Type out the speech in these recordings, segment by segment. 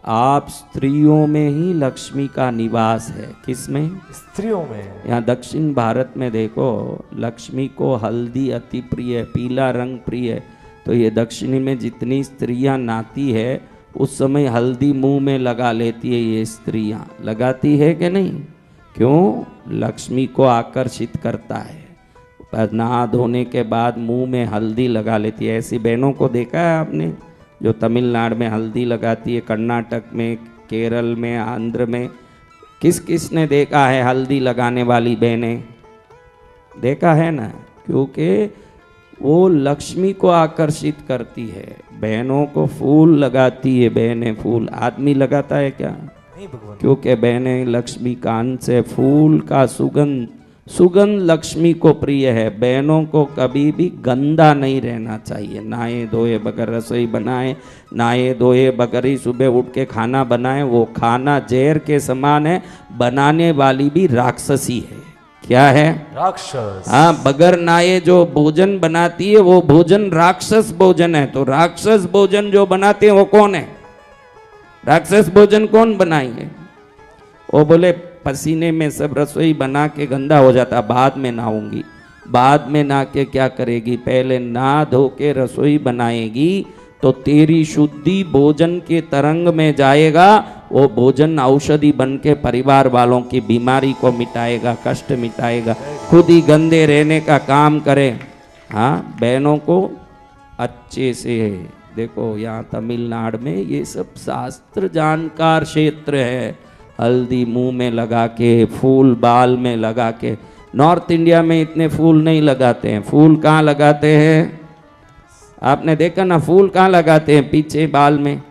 आप स्त्रियों में ही लक्ष्मी का निवास है। किसमें? स्त्रियों में। यहाँ दक्षिण भारत में देखो, लक्ष्मी को हल्दी अति प्रिय है, पीला रंग प्रिय है। तो ये दक्षिणी में जितनी स्त्रियां नहाती है उस समय हल्दी मुंह में लगा लेती है। ये स्त्रियां लगाती है कि नहीं? क्यों? लक्ष्मी को आकर्षित करता है। पर नहा धोने के बाद मुंह में हल्दी लगा लेती है। ऐसी बहनों को देखा है आपने जो तमिलनाडु में हल्दी लगाती है, कर्नाटक में, केरल में, आंध्र में? किस किस ने देखा है हल्दी लगाने वाली बहनें? देखा है ना? क्योंकि वो लक्ष्मी को आकर्षित करती है। बहनों को फूल लगाती है, बहनें फूल। आदमी लगाता है क्या? नहीं भगवान। क्योंकि बहनें लक्ष्मी का अंश है। फूल का सुगंध, सुगंध लक्ष्मी को प्रिय है। बहनों को कभी भी गंदा नहीं रहना चाहिए। नहाए धोए बगैर रसोई बनाए, नहाए धोए बगैर ही सुबह उठ के खाना बनाए, वो खाना जहर के समान है। बनाने वाली भी राक्षसी है। क्या है? राक्षस। हाँ, बगैर नहाए जो भोजन बनाती है वो भोजन राक्षस भोजन है। तो राक्षस भोजन जो बनाते हैं वो कौन है? राक्षस भोजन कौन बनाएंगे? वो बोले पसीने में सब रसोई बना के गंदा हो जाता, बाद में नहाऊंगी। बाद में नहा के क्या करेगी? पहले नहा धो के रसोई बनाएगी तो तेरी शुद्धि भोजन के तरंग में जाएगा। वो भोजन औषधि बन के परिवार वालों की बीमारी को मिटाएगा, कष्ट मिटाएगा। खुद ही गंदे रहने का काम करे। हाँ, बहनों को अच्छे से देखो। यहाँ तमिलनाडु में ये सब शास्त्र जानकार क्षेत्र है। हल्दी मुंह में लगा के, फूल बाल में लगा के। नॉर्थ इंडिया में इतने फूल नहीं लगाते हैं। फूल कहाँ लगाते हैं? आपने देखा ना, फूल कहाँ लगाते हैं? पीछे बाल में।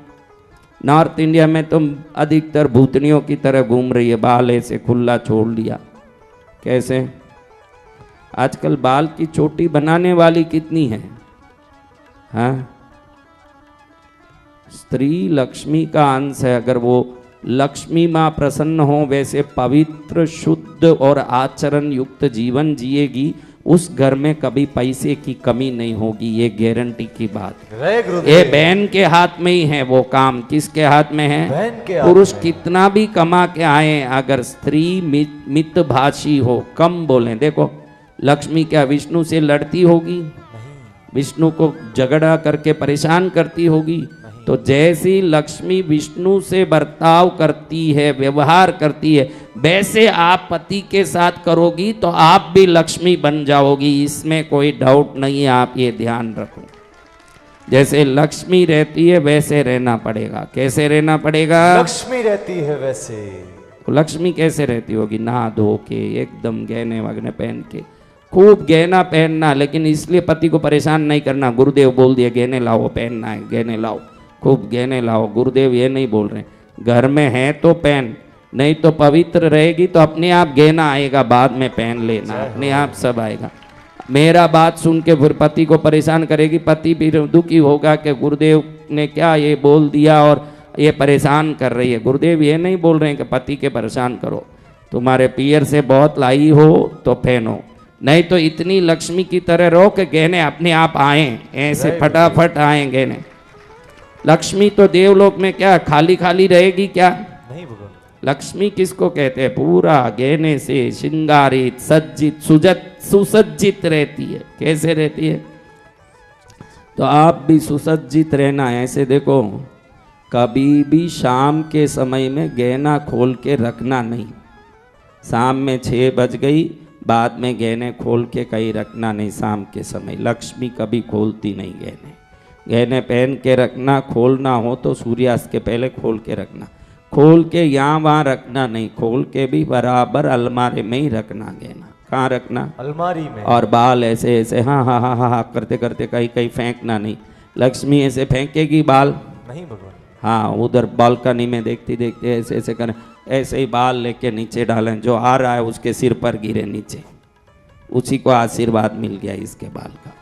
नॉर्थ इंडिया में तो अधिकतर भूतनियों की तरह घूम रही है, बाल ऐसे खुला छोड़ दिया। कैसे? आजकल बाल की चोटी बनाने वाली कितनी है? हाँ, स्त्री लक्ष्मी का अंश है। अगर वो लक्ष्मी माँ प्रसन्न हो, वैसे पवित्र, शुद्ध और आचरण युक्त जीवन जिएगी, उस घर में कभी पैसे की कमी नहीं होगी। ये गारंटी की बात। ये बहन के हाथ में ही है वो काम। किसके हाथ में है? बहन के। पुरुष कितना भी कमा के आए, अगर स्त्री मितभाषी हो, कम बोले। देखो लक्ष्मी क्या विष्णु से लड़ती होगी? विष्णु को झगड़ा करके परेशान करती होगी? तो जैसी लक्ष्मी विष्णु से बर्ताव करती है, व्यवहार करती है, वैसे आप पति के साथ करोगी तो आप भी लक्ष्मी बन जाओगी। इसमें कोई डाउट नहीं है। आप ये ध्यान रखो, जैसे लक्ष्मी रहती है वैसे रहना पड़ेगा। कैसे रहना पड़ेगा? लक्ष्मी रहती है वैसे। लक्ष्मी कैसे रहती होगी? नहा धो के, एकदम गहने वगने पहन के, खूब गहना पहनना। लेकिन इसलिए पति को परेशान नहीं करना। गुरुदेव बोल दिए गहने लाओ, पहनना है, गहने लाओ, खूब गहने लाओ। गुरुदेव ये नहीं बोल रहे। घर में है तो पहन, नहीं तो पवित्र रहेगी तो अपने आप गहना आएगा, बाद में पहन लेना, अपने आप सब आएगा। मेरा बात सुन के फिर पति को परेशान करेगी, पति भी दुखी होगा कि गुरुदेव ने क्या ये बोल दिया और ये परेशान कर रही है। गुरुदेव ये नहीं बोल रहे हैं कि पति के परेशान करो। तुम्हारे पियर से बहुत लाई हो तो पहनो, नहीं तो इतनी लक्ष्मी की तरह रहो कि गहने अपने आप आए, ऐसे फटाफट आए गहने। लक्ष्मी तो देवलोक में क्या खाली खाली रहेगी क्या? नहीं भगवान। लक्ष्मी किसको कहते हैं? पूरा गहने से श्रृंगारित, सज्जित, सुसज्जित रहती है। कैसे रहती है? तो आप भी सुसज्जित रहना है। ऐसे देखो, कभी भी शाम के समय में गहना खोल के रखना नहीं। शाम में 6 बज गई, बाद में गहने खोल के कहीं रखना नहीं। शाम के समय लक्ष्मी कभी खोलती नहीं गहने। गहने पहन के रखना। खोलना हो तो सूर्यास्त के पहले खोल के रखना। खोल के यहाँ वहाँ रखना नहीं। खोल के भी बराबर अलमारी में ही रखना गहना। कहाँ रखना? अलमारी में। और बाल ऐसे ऐसे हाँ हाँ हाँ हाँ हाँ करते करते कहीं कहीं फेंकना नहीं। लक्ष्मी ऐसे फेंकेगी बाल? नहीं भगवान। हाँ, उधर बालकनी में देखती देखते ऐसे ऐसे करें, ऐसे ही बाल लेके नीचे डालें। जो आ रहा है उसके सिर पर गिरे नीचे, उसी को आशीर्वाद मिल गया इसके बाल का।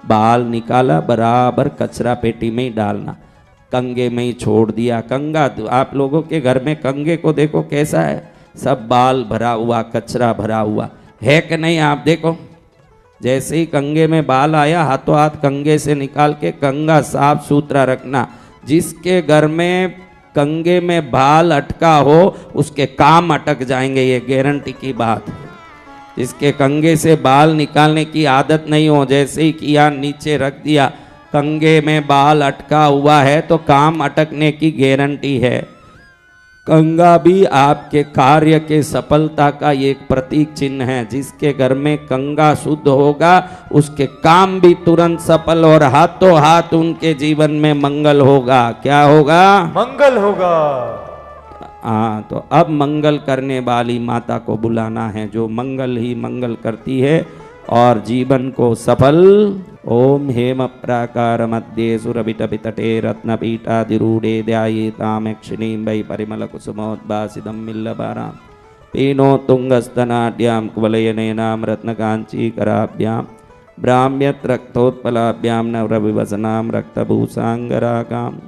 बाल निकाला, बराबर कचरा पेटी में ही डालना, कंगे में ही छोड़ दिया। कंगा, आप लोगों के घर में कंगे को देखो कैसा है, सब बाल भरा हुआ, कचरा भरा हुआ है कि नहीं? आप देखो, जैसे ही कंगे में बाल आया, हाथों हाथ कंगे से निकाल के कंगा साफ सुथरा रखना। जिसके घर में कंगे में बाल अटका हो उसके काम अटक जाएंगे, ये गारंटी की बात है। जिसके कंगे से बाल निकालने की आदत नहीं हो, जैसे ही किया नीचे रख दिया, कंगे में बाल अटका हुआ है तो काम अटकने की गारंटी है। कंगा भी आपके कार्य के सफलता का एक प्रतीक चिन्ह है। जिसके घर में कंगा शुद्ध होगा उसके काम भी तुरंत सफल और हाथों हाथ उनके जीवन में मंगल होगा। क्या होगा? मंगल होगा। हाँ, तो अब मंगल करने वाली माता को बुलाना है, जो मंगल ही मंगल करती है और जीवन को सफल। ओम हेम प्राकार मध्ये सुरभिटभितटे रत्नपीठाधिरूढे ध्यायेतामक्षिणीं वै परिमलकुसुमोद्भासितं मिल्लभारां पीनो तुंगस्तनाढ्यां कुवलयनेनां रत्नकाञ्चीकराभ्यां भ्राम्यत् रक्तोत्पलाभ्यां नवरविवसनां रक्तभूषाङ्गरागाम्